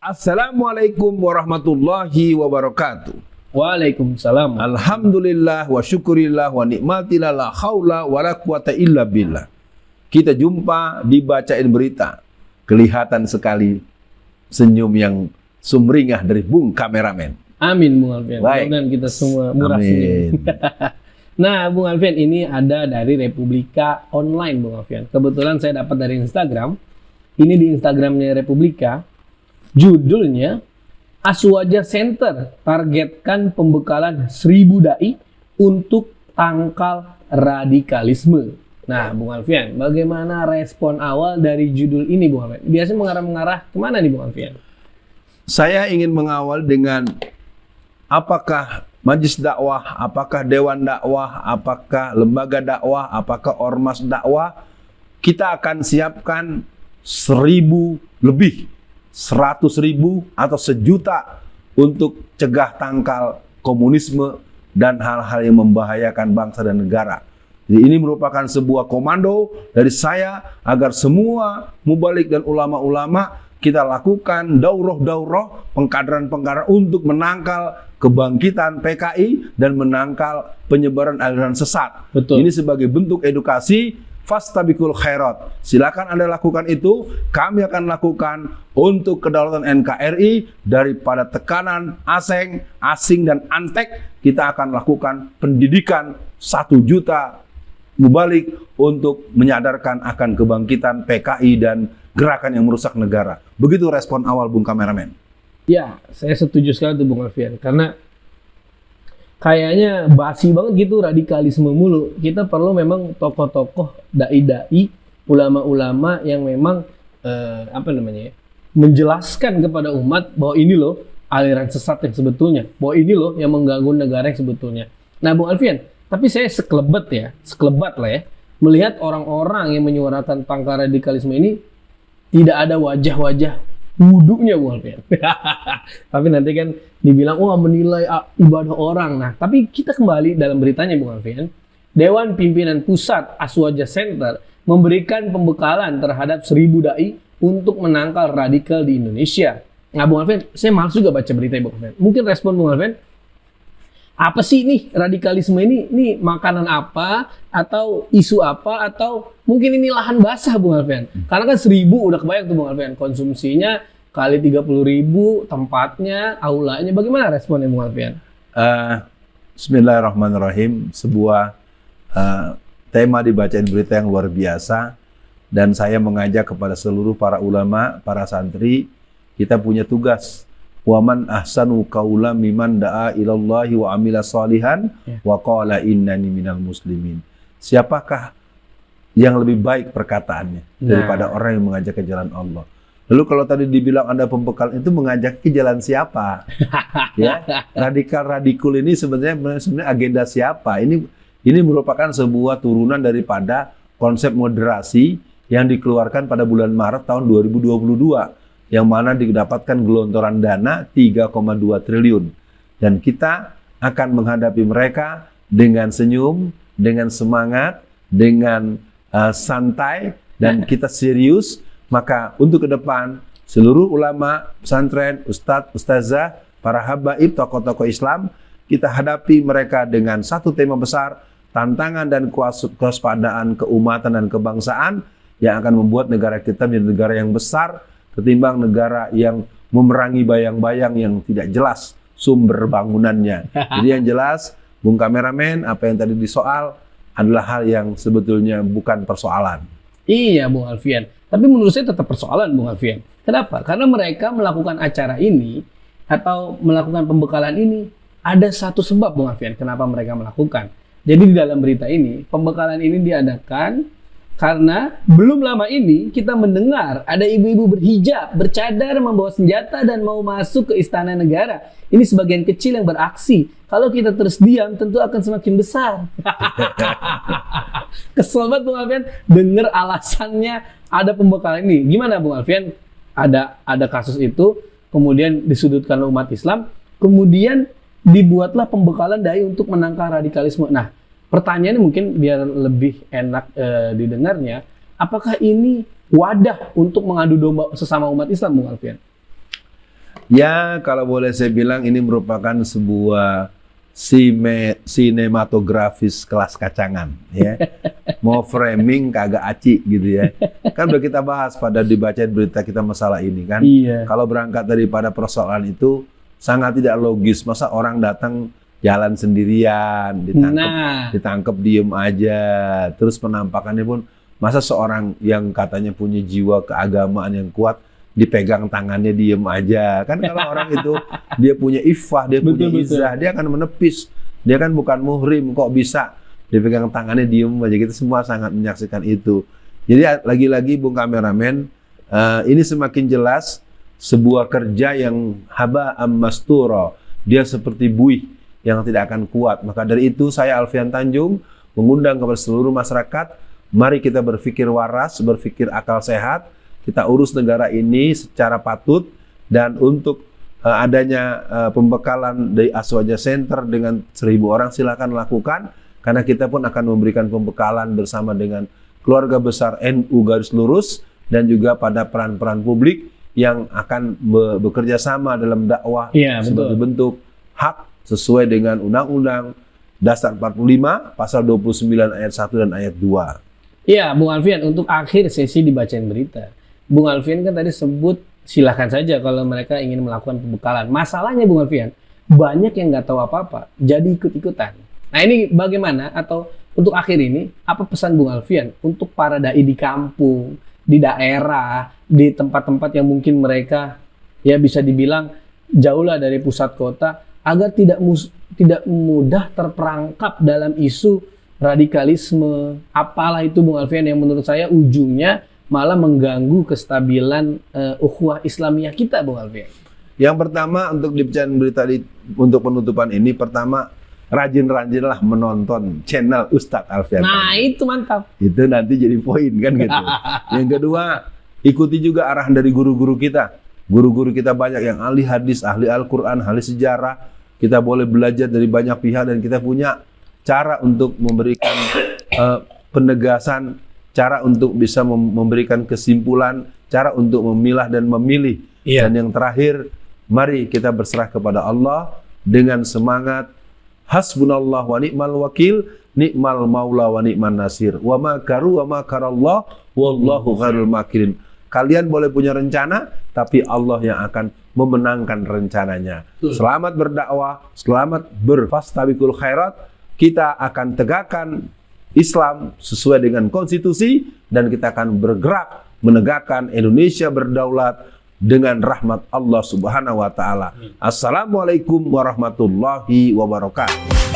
Assalamualaikum warahmatullahi wabarakatuh. Waalaikumsalam. Alhamdulillah wa syukurillah wa nikmatillah la haula wa la quwata illa billah. Kita jumpa di Bacain Berita. Kelihatan sekali senyum yang sumringah dari Bung Kameramen. Amin Bung Alfian. Baik. Dan kita semua murah Amin. senyum. Nah Bung Alfian, ini ada dari Republika Online Bung Alfian. Kebetulan saya dapat dari Instagram. Ini di Instagramnya Republika. Judulnya, Aswaja Center targetkan pembekalan 1000 dai untuk tangkal radikalisme. Nah, Bung Alfian, bagaimana respon awal dari judul ini, Bung Alfian? Biasanya mengarah-mengarah kemana nih, Bung Alfian? Saya ingin mengawal dengan apakah Majelis Dakwah, apakah Dewan Dakwah, apakah lembaga dakwah, apakah ormas dakwah, kita akan siapkan 1000 lebih, 100.000 atau 1 juta untuk cegah tangkal komunisme dan hal-hal yang membahayakan bangsa dan negara. Jadi ini merupakan sebuah komando dari saya agar semua mubalik dan ulama-ulama kita lakukan daurah-daurah, pengkaderan-pengkaderan untuk menangkal kebangkitan PKI dan menangkal penyebaran aliran sesat. Betul. Ini sebagai bentuk edukasi. Fastabiqul khairat. Silakan Anda lakukan itu. Kami akan lakukan untuk kedaulatan NKRI daripada tekanan asing dan antek. Kita akan lakukan pendidikan 1 juta mubalik untuk menyadarkan akan kebangkitan PKI dan gerakan yang merusak negara. Begitu respon awal Bung Kameramen. Ya, saya setuju sekali tuh Bung Alfian. Karena kayaknya basi banget gitu radikalisme mulu. Kita perlu memang tokoh-tokoh, dai-dai, ulama-ulama yang memang menjelaskan kepada umat bahwa ini loh aliran sesat yang sebetulnya, bahwa ini loh yang mengganggu negara yang sebetulnya. Nah, Bung Alfian, tapi saya sekelebat lah ya, melihat orang-orang yang menyuarakan tangkal radikalisme ini tidak ada wajah-wajah wudhunya Bung Alfian. Tapi nanti kan dibilang, wah menilai ibadah orang. Nah, tapi kita kembali dalam beritanya Bung Alfian. Dewan Pimpinan Pusat Aswaja Center memberikan pembekalan terhadap 1000 dai untuk menangkal radikal di Indonesia. Nah Bung Alfian, saya malas juga baca berita Bung Alfian. Mungkin respon Bung Alfian, apa sih nih radikalisme ini? Ini makanan apa? Atau isu apa? Atau mungkin ini lahan basah Bung Alfian? Karena kan 1000 udah kebayang tuh Bung Alfian. Konsumsinya kali 30.000, tempatnya, aulanya. Bagaimana responnya Bung Alfian? Bismillahirrahmanirrahim. Sebuah tema dibacain berita yang luar biasa. Dan saya mengajak kepada seluruh para ulama, para santri, kita punya tugas. Waman ahsanu qaula mimman da'a ilallahi wa amila salihan wa qala innani minal muslimin. Siapakah yang lebih baik perkataannya daripada orang yang mengajak ke jalan Allah? Lalu kalau tadi dibilang ada pembekalan, itu mengajak ke jalan siapa? Ya, radikal ini sebenarnya agenda siapa? Ini merupakan sebuah turunan daripada konsep moderasi yang dikeluarkan pada bulan Maret tahun 2022. Yang mana didapatkan gelontoran dana 3,2 triliun. Dan kita akan menghadapi mereka dengan senyum, dengan semangat, dengan santai, dan kita serius. Maka untuk ke depan, seluruh ulama, pesantren, ustadz, ustazah, para habaib, tokoh-tokoh Islam, kita hadapi mereka dengan satu tema besar, tantangan dan kewaspadaan keumatan dan kebangsaan yang akan membuat negara kita menjadi negara yang besar, ketimbang negara yang memerangi bayang-bayang yang tidak jelas sumber bangunannya. Jadi yang jelas, Bung Kameramen, apa yang tadi disoal adalah hal yang sebetulnya bukan persoalan. Iya Bung Alfian. Tapi menurut saya tetap persoalan Bung Alfian. Kenapa? Karena mereka melakukan acara ini atau melakukan pembekalan ini ada satu sebab Bung Alfian kenapa mereka melakukan. Jadi di dalam berita ini, pembekalan ini diadakan karena belum lama ini kita mendengar ada ibu-ibu berhijab, bercadar, membawa senjata dan mau masuk ke istana negara. Ini sebagian kecil yang beraksi. Kalau kita terus diam tentu akan semakin besar. Kesel banget Bung Alfian dengar alasannya ada pembekalan ini. Gimana Bung Alfian? Ada kasus itu, kemudian disudutkan umat Islam, kemudian dibuatlah pembekalan dai untuk menangkal radikalisme. Nah, pertanyaannya mungkin biar lebih enak didengarnya, apakah ini wadah untuk mengadu domba sesama umat Islam, Bung Alfian? Ya, kalau boleh saya bilang ini merupakan sebuah sinematografis kelas kacangan, ya. Mau framing kagak aci gitu ya. Kan udah kita bahas pada dibacain berita kita masalah ini kan. Iya. Kalau berangkat daripada persoalan itu sangat tidak logis. Masa orang datang jalan sendirian, ditangkap diem aja. Terus penampakannya pun masa seorang yang katanya punya jiwa keagamaan yang kuat dipegang tangannya diem aja. Kan kalau orang itu dia punya iffah, dia punya izah, dia akan menepis. Dia kan bukan muhrim, kok bisa dipegang tangannya diem aja. Kita semua sangat menyaksikan itu. Jadi lagi-lagi Bung Kameramen, ini semakin jelas sebuah kerja yang haba masturo. Dia seperti buih yang tidak akan kuat. Maka dari itu saya Alfian Tanjung mengundang kepada seluruh masyarakat, mari kita berpikir waras, berpikir akal sehat. Kita urus negara ini secara patut, dan untuk adanya pembekalan dari Aswaja Center dengan 1.000 orang silakan lakukan, karena kita pun akan memberikan pembekalan bersama dengan keluarga besar NU Garis Lurus dan juga pada peran-peran publik yang akan bekerja sama dalam dakwah sebagai bentuk hak sesuai dengan Undang-Undang Dasar 45 pasal 29 ayat 1 dan ayat 2. Iya, Bung Alfian, untuk akhir sesi dibacain berita, Bung Alfian kan tadi sebut silakan saja kalau mereka ingin melakukan pembekalan. Masalahnya Bung Alfian, banyak yang nggak tahu apa-apa, jadi ikut-ikutan. Nah ini bagaimana, atau untuk akhir ini, apa pesan Bung Alfian untuk para dai di kampung, di daerah, di tempat-tempat yang mungkin mereka ya bisa dibilang jauhlah dari pusat kota, agar tidak mudah terperangkap dalam isu radikalisme, apalah itu Bung Alfian, yang menurut saya ujungnya malah mengganggu kestabilan ukhuwah Islamiyah kita, Bung Alfian. Yang pertama untuk dibacain berita untuk penutupan ini, pertama rajin-rajinlah menonton channel Ustadz Alfian. Nah itu mantap. Itu nanti jadi poin kan gitu. Yang kedua, ikuti juga arahan dari guru-guru kita. Guru-guru kita banyak yang ahli hadis, ahli Al-Quran, ahli sejarah. Kita boleh belajar dari banyak pihak dan kita punya cara untuk memberikan penegasan, cara untuk bisa memberikan kesimpulan, cara untuk memilah dan memilih. Dan yang terakhir, mari kita berserah kepada Allah dengan semangat hasbunallah wa ni'mal wakil, ni'mal maula wa ni'man nasir, wa ma karu wa ma karallah wallahu khairul makirin. Kalian boleh punya rencana, tapi Allah yang akan memenangkan rencananya. Selamat berdakwah, selamat berfastabiqul khairat. Kita akan tegakkan Islam sesuai dengan konstitusi, dan kita akan bergerak menegakkan Indonesia berdaulat dengan rahmat Allah Subhanahu wa taala. Assalamualaikum warahmatullahi wabarakatuh.